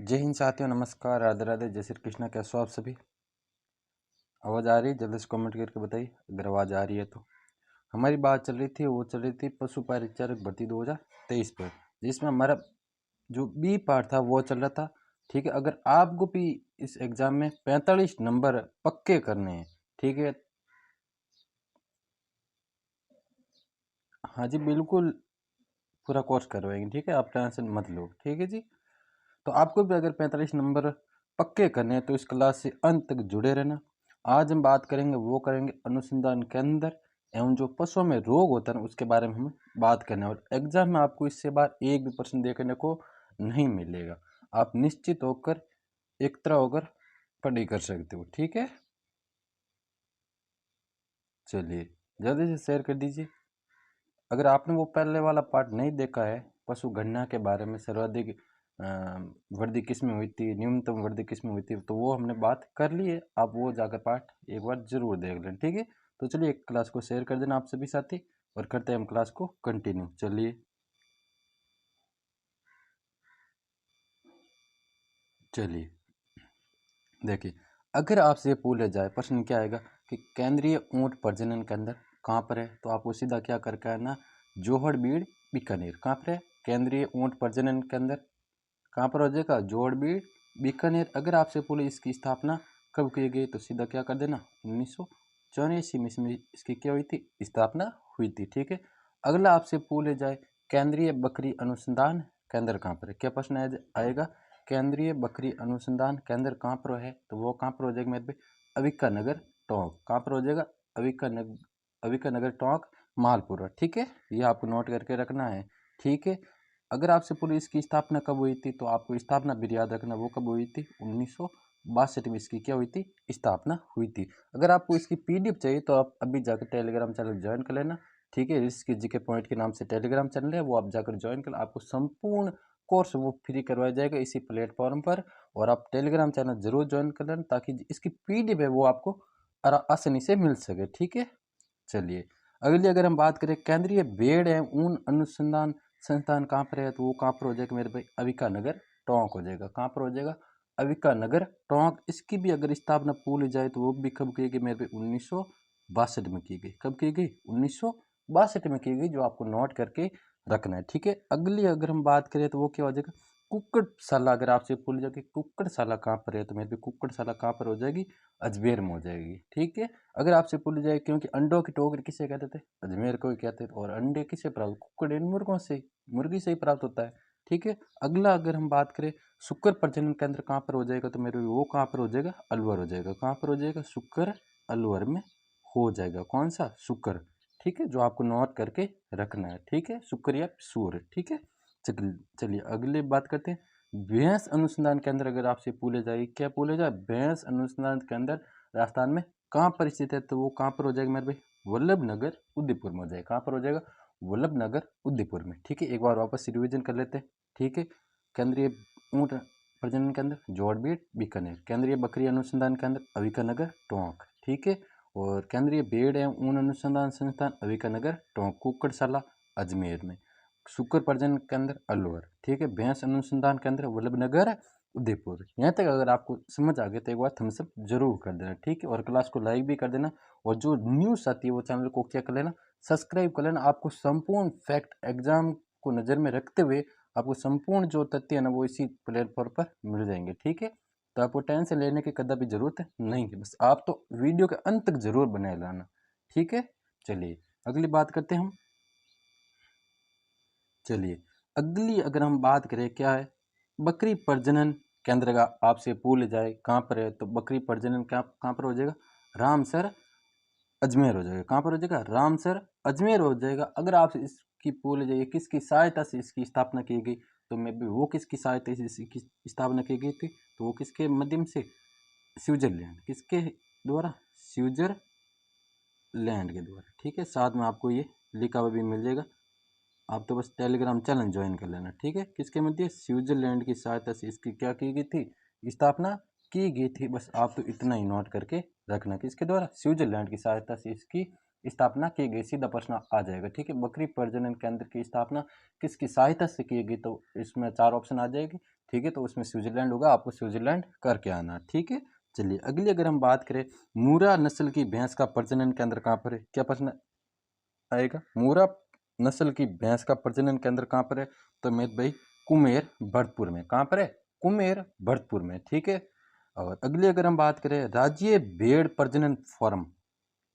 जय हिंद साथियों, नमस्कार, राधे राधे, जय श्री कृष्णा। कैसे हो आप सभी? आवाज़ आ रही है? जल्दी से कमेंट करके बताइए अगर आवाज़ आ रही है तो। हमारी बात चल रही थी पशु परिचारक भर्ती 2023 पर, जिसमें हमारा जो बी पार्ट था वो चल रहा था। ठीक है, अगर आपको भी इस एग्ज़ाम में 45 नंबर पक्के करने हैं, ठीक है, हाँ जी बिल्कुल, पूरा कोर्स करवाएंगे। ठीक है, आप टेंशन मत लो। ठीक है जी, तो आपको भी अगर 45 नंबर पक्के करने हैं तो इस क्लास से अंत तक जुड़े रहना। आज हम बात करेंगे, वो करेंगे अनुसंधान के अंदर एवं जो पशुओं में रोग होता है ना उसके बारे में हम बात करने, और एग्जाम में आपको इससे बार एक भी प्रश्न देखने को नहीं मिलेगा। आप निश्चित होकर एक तरह होकर पढ़ाई कर सकते हो। ठीक है, चलिए जल्दी से शेयर कर दीजिए। अगर आपने वो पहले वाला पार्ट नहीं देखा है, पशु गणना के बारे में, सर्वाधिक वृद्धि किस में हुई थी, न्यूनतम वृद्धि किस में हुई थी, तो वो हमने बात कर ली है। आप वो जाकर पार्ट एक बार जरूर देख लें। ठीक है, तो चलिए एक क्लास को शेयर कर देना आप सभी साथी, और करते हैं हम क्लास को कंटिन्यू। चलिए चलिए देखिए, अगर आपसे पूछा जाए प्रश्न क्या आएगा कि केंद्रीय ऊंट प्रजनन केंद्र कहाँ पर है, तो आपको सीधा क्या करके आना, जोहड़बीड़ बीकानेर। कहाँ पर है केंद्रीय ऊंट प्रजनन केंद्र? कहाँ पर हो जाएगा, जोड़बीड़ बीकानेर। अगर आपसे पूछे इसकी स्थापना कब की गई, तो सीधा क्या कर देना, 1984 में इसमें इसकी क्या हुई थी, स्थापना हुई थी। ठीक है, अगला आपसे पूछे जाए केंद्रीय बकरी अनुसंधान केंद्र कहाँ पर है, क्या प्रश्न आएगा, केंद्रीय बकरी अनुसंधान केंद्र कहाँ पर है, तो वो कहाँ पर हो जाएगा मेरे पे, अविका नगर टोंक। कहाँ पर हो जाएगा, अविका नगर टोंक मालपुरा। ठीक है, ये आपको नोट करके रखना है। ठीक है, अगर आपसे पूरी इसकी स्थापना कब हुई थी, तो आपको स्थापना भी याद रखना, वो कब हुई थी, 1962 में इसकी क्या हुई थी, स्थापना हुई थी। अगर आपको इसकी पीडीएफ चाहिए तो आप अभी जाकर टेलीग्राम चैनल ज्वाइन कर लेना। ठीक है, इसके जीके पॉइंट के नाम से टेलीग्राम चैनल है, वो आप जाकर ज्वाइन कर, आपको संपूर्ण कोर्स वो फ्री करवाया जाएगा इसी प्लेटफॉर्म पर। और आप टेलीग्राम चैनल जरूर ज्वाइन कर लेना ताकि इसकी पीडीएफ है वो आपको आसानी से मिल सके। ठीक है, चलिए अगली अगर हम बात करें, केंद्रीय भेड़ एवं ऊन अनुसंधान संस्थान कहाँ पर है, तो वो कहाँ पर हो जाएगा मेरे भाई, अविका नगर टोंक हो जाएगा। कहाँ पर हो जाएगा, अविका नगर टोंक। इसकी भी अगर स्थापना भूल जाए तो वो भी कब की गई मेरे भाई, 1962 में की गई। कब की गई, 1962 में की गई, जो आपको नोट करके रखना है। ठीक है, अगली अगर हम बात करें तो वो क्या हो जाएगा, कुक्कड़शाला। अगर आपसे पूछ जाए कि कुक्कड़शाला कहाँ पर है, तो मेरे भी कुक्कड़शाला कहाँ पर हो जाएगी, अजमेर में हो जाएगी। ठीक है, अगर आपसे पूछ जाए क्योंकि अंडों की टोकरी किसे कहते थे, अजमेर को ही कहते थे, और अंडे किसे प्राप्त, कुक्कड़ इन मुर्गों से, मुर्गी से ही प्राप्त होता है। ठीक है, अगला अगर हम बात करें शुक्र प्रजनन केंद्र कहाँ पर हो जाएगा, तो मेरे वो कहाँ पर हो जाएगा, अलवर हो जाएगा। कहाँ पर हो जाएगा, शुक्र अलवर में हो जाएगा। कौन सा, शुक्र। ठीक है, जो आपको नोट करके रखना है। ठीक है, शुक्र या सूर्य। ठीक है, चलिए अगले बात करते हैं, भैंस अनुसंधान केंद्र अगर आपसे पूछे जाए, क्या पूछे जाए, भैंस अनुसंधान केंद्र राजस्थान में कहाँ पर स्थित है, तो वो कहाँ पर हो जाएगा मेरे भाई, वल्लभ नगर उदयपुर में हो जाएगा। कहाँ पर हो जाएगा, वल्लभ नगर उदयपुर में। ठीक है, एक बार वापस रिविजन कर लेते हैं। ठीक है, केंद्रीय ऊंट प्रजनन केंद्र जोड़बीड़ बीकानेर, केंद्रीय बकरी अनुसंधान केंद्र अविका नगर टोंक। ठीक है, और केंद्रीय भेड़ एवं ऊन अनुसंधान संस्थान अविका नगर टोंक, कुक्कड़शाला अजमेर में, शुक्र प्रजनन केंद्र अलवर। ठीक है, भैंस अनुसंधान केंद्र वल्लभनगर उदयपुर। यहाँ तक अगर आपको समझ आ गया तो एक बार थम्स अप जरूर कर देना। ठीक है, और क्लास को लाइक भी कर देना, और जो न्यूज़ आती है वो चैनल को क्या कर लेना, सब्सक्राइब कर लेना। आपको संपूर्ण फैक्ट एग्जाम को नज़र में रखते हुए आपको संपूर्ण जो तथ्य है ना वो इसी प्लेटफॉर्म पर मिल जाएंगे। ठीक है, तो आपको टेंशन लेने की कदापि जरूरत नहीं है, बस आप तो वीडियो के अंत तक जरूर बनाए लाना। ठीक है, चलिए अगली बात करते हैं हम। चलिए अगली अगर हम बात करें क्या है, बकरी प्रजनन केंद्र का आपसे पूछ जाए कहाँ पर है, तो बकरी प्रजनन क्या कहाँ पर हो जाएगा, रामसर अजमेर हो जाएगा। कहाँ पर हो जाएगा, रामसर अजमेर हो जाएगा। अगर आप इसकी पूछ जाइए किसकी सहायता से इसकी स्थापना की गई, तो मैं भी वो किसकी सहायता से इसकी स्थापना की गई थी, तो वो किसके माध्यम से, स्विट्जरलैंड, किसके द्वारा, स्विट्जरलैंड के द्वारा। ठीक है, साथ में आपको ये लिखा हुआ भी मिल जाएगा, आप तो बस टेलीग्राम चैनल ज्वाइन कर लेना। ठीक है, किसके मध्य, स्विट्जरलैंड की सहायता से इसकी क्या की गई थी, स्थापना की गई थी। बस आप तो इतना ही नोट करके रखना, किसके द्वारा, स्विट्जरलैंड की सहायता से इसकी स्थापना की गई। सीधा प्रश्न आ जाएगा। ठीक है, बकरी प्रजनन केंद्र की स्थापना किसकी सहायता से की गई, तो इसमें चार ऑप्शन आ जाएगी। ठीक है, तो उसमें स्विट्जरलैंड होगा, आपको स्विट्जरलैंड करके आना। ठीक है, चलिए अगली अगर हम बात करें, मूरा नस्ल की भैंस का प्रजनन केंद्र कहाँ पर है? क्या प्रश्न आएगा? मूरा नस्ल की भैंस का प्रजनन केंद्र कहाँ पर है? तो मेरे भाई कुमेर भरतपुर में। कहाँ पर है? कुमेर भरतपुर में। ठीक है, और अगली अगर हम बात करें, राज्य भेड़ प्रजनन फोरम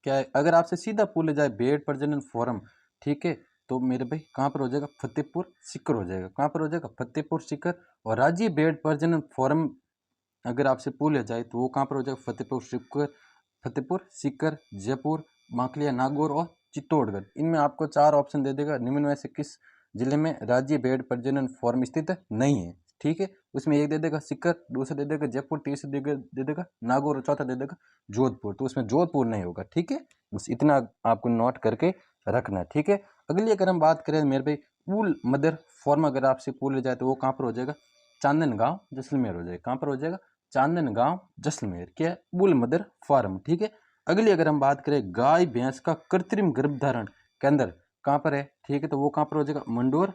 क्या है? अगर आपसे सीधा पूछा जाए भेड़ प्रजनन फोरम, ठीक है, तो मेरे भाई कहाँ पर हो जाएगा? फतेहपुर सीकर हो जाएगा। कहाँ पर हो जाएगा? फतेहपुर सीकर। और राज्य भेड़ प्रजनन फोरम अगर आपसे पूछा जाए तो वो कहाँ पर हो जाएगा? फतेहपुर सीकर, जयपुर, माकलिया नागौर और चित्तौड़गढ़। इनमें आपको 4 ऑप्शन दे देगा, निम्न में से किस जिले में राज्य भेड़ प्रजनन फोरम स्थित नहीं है? ठीक है, उसमें एक दे देगा सीकर, दूसरा दे देगा जयपुर, तीसरा दे देगा नागौर और चौथा दे देगा जोधपुर। तो उसमें जोधपुर नहीं होगा। ठीक है, बस इतना आपको नोट करके रखना है। ठीक है, अगली अगर हम बात करें मेरे भाई, पुल मदर फॉर्म अगर आपसे पूछा जाए तो वो कहाँ पर हो जाएगा? चांदनगांव जैसलमेर हो जाएगा। कहाँ पर हो जाएगा? चांदनगांव जैसलमेर। क्या है? Bull mother farm. ठीक है, अगली अगर हम बात करें, गाय भैंस का कृत्रिम गर्भधारण केंद्र कहाँ पर है? ठीक है, तो वो कहाँ पर हो जाएगा? मंडोर,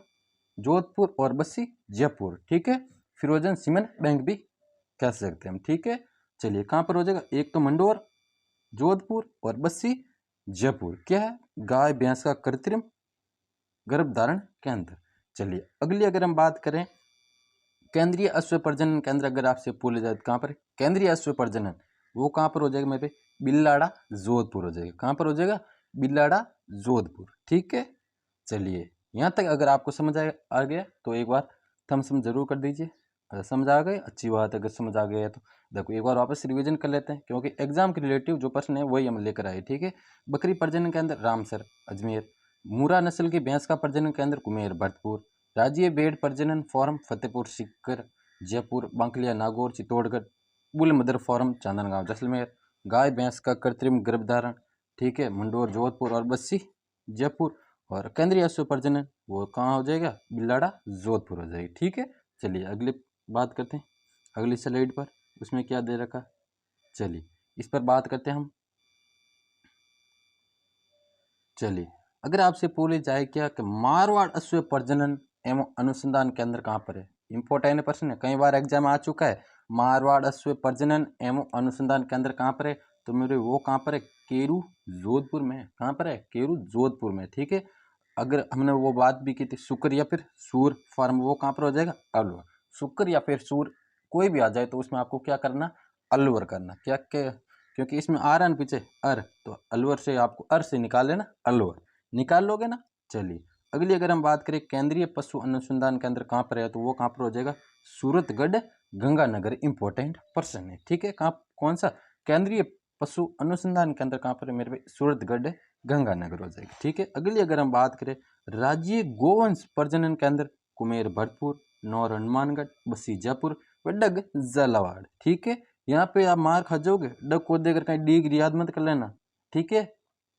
जोधपुर और बस्सी जयपुर। ठीक है, फिरोजन सीमेंट बैंक भी कह सकते हैं हम। ठीक है, चलिए कहाँ पर हो जाएगा? एक तो मंडोर, जोधपुर और बस्सी जयपुर। क्या है? गाय भैंस का कृत्रिम गर्भधारण केंद्र। चलिए अगली अगर हम बात करें, केंद्रीय अश्व प्रजनन केंद्र अगर आपसे पूछा जाए तो कहाँ पर? केंद्रीय अश्व प्रजनन वो कहाँ पर हो जाएगा मेरे पे? बिल्लाड़ा जोधपुर हो जाएगा। कहाँ पर हो जाएगा? बिल्लाड़ा जोधपुर। ठीक है, चलिए यहाँ तक अगर आपको समझ आ गया तो एक बार थम्स अप जरूर कर दीजिए। अगर समझ आ गए अच्छी बात है, अगर समझ आ गया तो देखो एक बार वापस रिवीजन कर लेते हैं, क्योंकि एग्जाम के रिलेटिव जो प्रश्न है वही हम लेकर आए। ठीक है, बकरी प्रजनन केंद्र रामसर अजमेर, मूरा नस्ल की भैंस का प्रजनन केंद्र कुमेर भरतपुर, राज्य भेड़ प्रजनन farm Fatehpur Sikar Jaipur, Bankaliya Nagaur Chittorgarh, bull mother farm Chandangaon Jaisalmer, गाय भैंस का कृत्रिम गर्भधारण, ठीक है, मंडोर जोधपुर और बस्सी जयपुर, और केंद्रीय अश्व प्रजनन वो कहाँ हो जाएगा? बिल्लाड़ा जोधपुर हो जाएगी। ठीक है, चलिए अगली बात करते हैं अगली स्लाइड पर, उसमें क्या दे रखा, चलिए इस पर बात करते हैं हम। चलिए अगर आपसे पूछे जाए क्या कि मारवाड़ अश्व प्रजनन एवं अनुसंधान केंद्र कहाँ पर है? इंपॉर्टेंट प्रश्न है, कई बार एग्जाम आ चुका है। मारवाड़ अश्व प्रजनन एवं अनुसंधान केंद्र कहाँ पर है? तो मेरे वो कहाँ पर है? केरू जोधपुर में है। कहाँ पर है? केरू जोधपुर में। ठीक है, अगर हमने वो बात भी की थी शुक्र या फिर सूर फार्म, वो कहाँ पर हो जाएगा? अलवर। शुक्र या फिर सूर कोई भी आ जाए तो उसमें आपको क्या करना? अलवर करना। क्या क्योंकि इसमें आर है पीछे अर, तो अलवर से आपको अर से निकाल लेना, अलवर निकाल लोगे ना। चलिए अगली अगर हम बात करें, केंद्रीय पशु अनुसंधान केंद्र कहाँ पर है? तो वो कहाँ पर हो जाएगा? सूरतगढ़ गंगानगर। इंपॉर्टेंट प्रश्न है। ठीक है, कहाँ कौन सा? केंद्रीय पशु अनुसंधान केंद्र कहाँ पर है मेरे भाई? सूरतगढ़ गंगानगर हो जाएगी। ठीक है, अगली अगर हम बात करें, राज्य गोवंश प्रजनन केंद्र कुमेर भरतपुर, नौर हनुमानगढ़, बस्सी जयपुर, वडग झालावाड़। ठीक है, यहाँ पे आप मार खा जाओगे, डग को देकर कहीं डी की याद मत कर लेना। ठीक है,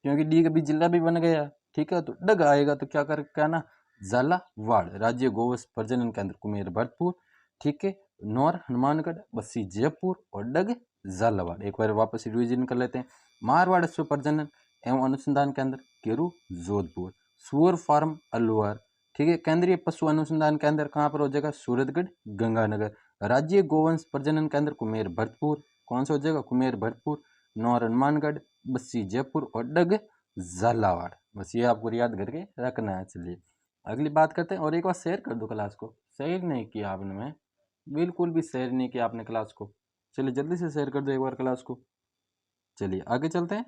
क्योंकि डी कभी जिला भी बन गया। ठीक है, तो डग आएगा तो क्या कर कहना? झालावाड़। राज्य गोवंश प्रजनन केंद्र कुमेर भरतपुर, ठीक है, नौर हनुमानगढ़, बस्सी जयपुर और डग झालावाड़। एक बार वापस रिविजन कर लेते हैं। मारवाड़ अश्व प्रजनन एवं अनुसंधान केंद्र केरू जोधपुर, सुअर फार्म अलवर। ठीक है, केंद्रीय पशु अनुसंधान केंद्र कहाँ पर हो जाएगा? सूरतगढ़ गंगानगर। राज्य गोवंश प्रजनन केंद्र कुमेर भरतपुर, कौन सा हो जाएगा? कुमेर भरतपुर, नौर हनुमानगढ़, बस्सी जयपुर और डग झालावाड़। बस ये आपको याद करके रखना है। चलिए अगली बात करते हैं, और एक बार शेयर कर दो क्लास को। शेयर नहीं किया आपने, मैं बिल्कुल भी शेयर नहीं किया आपने क्लास को। चलिए जल्दी से शेयर कर दो एक बार क्लास को। चलिए आगे चलते हैं।